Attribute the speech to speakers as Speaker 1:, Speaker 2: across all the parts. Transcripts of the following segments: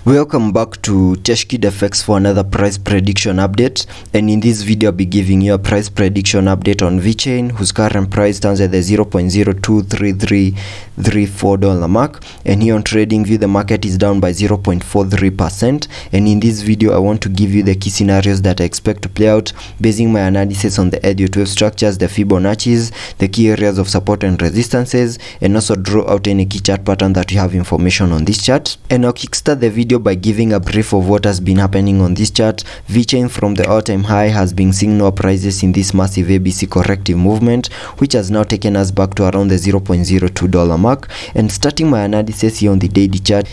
Speaker 1: Welcome back to Teshkid FX for another price prediction update, and in this video I'll be giving you a price prediction update on Vechain, whose current price stands at the $0.023334 mark, and here on TradingView the market is down by 0.43%. and in this video I want to give you the key scenarios that I expect to play out, basing my analysis on the Elliot wave structures, the Fibonacci's, the key areas of support and resistances, and also draw out any key chart pattern that you have information on this chart. And I'll kickstart the video by giving a brief of what has been happening on this chart. Vechain from the all-time high has been seeing no prices in this massive ABC corrective movement, which has now taken us back to around the $0.02 mark. And starting my analysis here on the daily chart,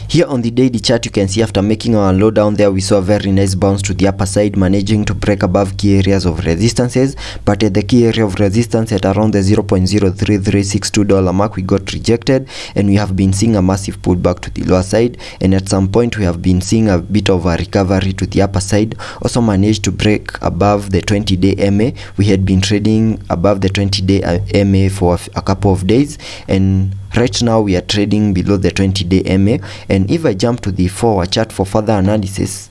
Speaker 1: you can see after making our low down there, we saw a very nice bounce to the upper side, managing to break above key areas of resistances, but at the key area of resistance at around the $0.03362 mark we got rejected, and we have been seeing a massive pullback to the lower side, and at some point we have been seeing a bit of a recovery to the upper side. Also managed to break above the 20-day MA. We had been trading above the 20-day MA for a couple of days, and right now we are trading below the 20-day MA. And if I jump to the 4-hour chart for further analysis,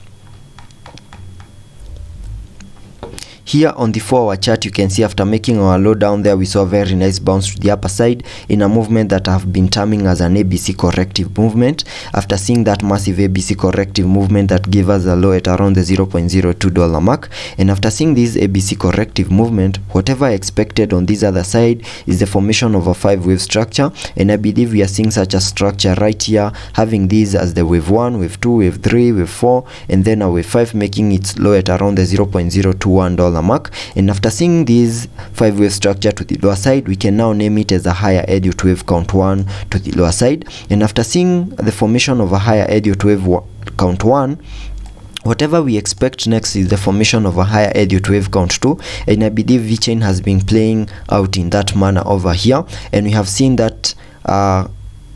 Speaker 1: here on the 4-hour chart, you can see after making our low down there, we saw a very nice bounce to the upper side in a movement that I have been terming as an ABC corrective movement. After seeing that massive ABC corrective movement that gave us a low at around the $0.02 mark, and after seeing this ABC corrective movement, whatever I expected on this other side is the formation of a 5-wave structure, and I believe we are seeing such a structure right here, having this as the wave 1, wave 2, wave 3, wave 4, and then a wave 5 making its low at around the $0.021 mark. And after seeing this 5-wave structure to the lower side, we can now name it as a higher Elliott wave count 1 to the lower side. And after seeing the formation of a higher Elliott wave count 1, whatever we expect next is the formation of a higher Elliott wave count 2, and I believe Vechain has been playing out in that manner over here, and we have seen that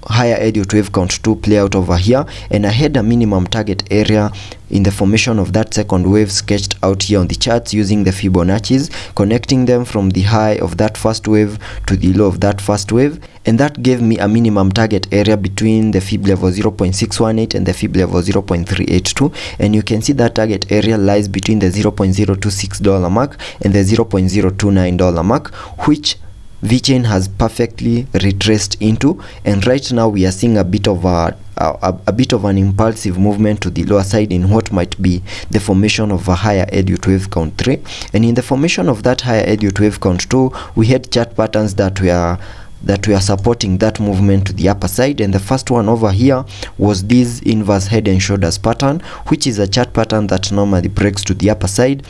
Speaker 1: higher Elliott wave count 2 play out over here, and I had a minimum target area in the formation of that second wave sketched out here on the charts using the Fibonacci's, connecting them from the high of that first wave to the low of that first wave, and that gave me a minimum target area between the Fib level 0.618 and the Fib level 0.382, and you can see that target area lies between the $0.026 mark and the $0.029 mark, which Vechain has perfectly retraced into, and right now we are seeing a bit of an impulsive movement to the lower side in what might be the formation of a higher Elliott wave count 3. And in the formation of that higher Elliott wave count 2, we had chart patterns that were supporting that movement to the upper side, and the first one over here was this inverse head and shoulders pattern, which is a chart pattern that normally breaks to the upper side,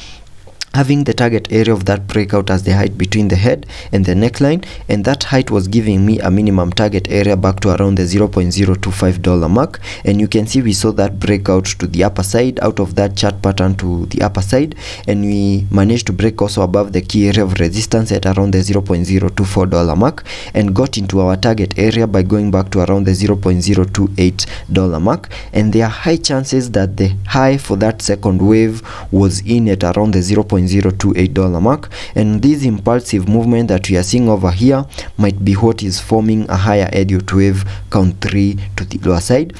Speaker 1: having the target area of that breakout as the height between the head and the neckline, and that height was giving me a minimum target area back to around the $0.025 mark. And you can see we saw that breakout to the upper side out of that chart pattern to the upper side, and we managed to break also above the key area of resistance at around the $0.024 mark, and got into our target area by going back to around the $0.028 mark. And there are high chances that the high for that second wave was in at around the $0.028 mark, and this impulsive movement that we are seeing over here might be what is forming a higher Elliott wave count 3 to the lower side.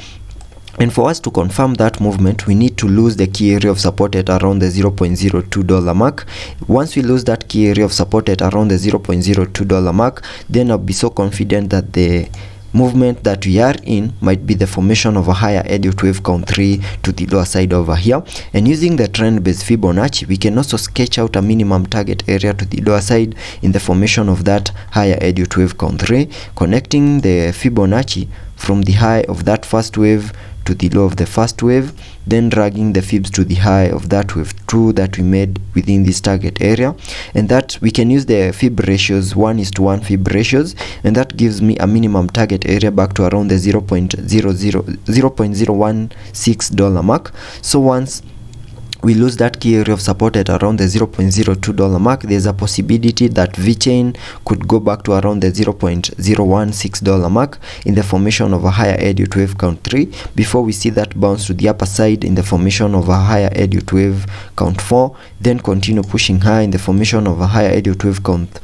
Speaker 1: And for us to confirm that movement, we need to lose the key area of support at around the $0.02 mark. Once we lose that key area of support at around the $0.02 mark, then I'll be so confident that the movement that we are in might be the formation of a higher Elliott wave count 3 to the lower side over here. And using the trend based Fibonacci, we can also sketch out a minimum target area to the lower side in the formation of that higher Elliott wave count 3, connecting the Fibonacci from the high of that first wave to the low of the first wave, then dragging the fibs to the high of that wave 2 that we made within this target area. And that we can use the fib ratios, 1:1 fib ratios, and that gives me a minimum target area back to around the $0.016 mark. So once we lose that key area of support at around the $0.02 mark, there's a possibility that Vechain could go back to around the $0.016 mark in the formation of a higher Elliott wave count 3 before we see that bounce to the upper side in the formation of a higher Elliott wave count 4, then continue pushing high in the formation of a higher Elliott wave count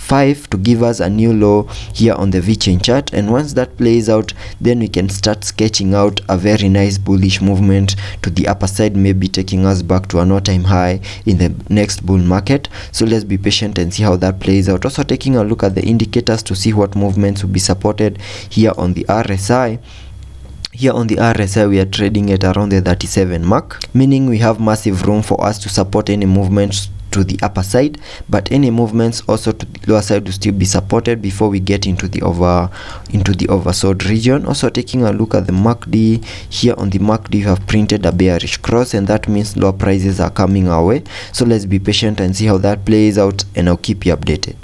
Speaker 1: 5 to give us a new low here on the Vechain chart, and once that plays out, then we can start sketching out a very nice bullish movement to the upper side, maybe taking us back to an all-time high in the next bull market. So let's be patient and see how that plays out. Also taking a look at the indicators to see what movements will be supported here on the RSI. Here on the RSI, we are trading at around the 37 mark, meaning we have massive room for us to support any movements to the upper side, but any movements also to the lower side will still be supported before we get into the oversold region. Also taking a look at the MACD, here on the MACD you have printed a bearish cross, and that means lower prices are coming our way. So let's be patient and see how that plays out, and I'll keep you updated.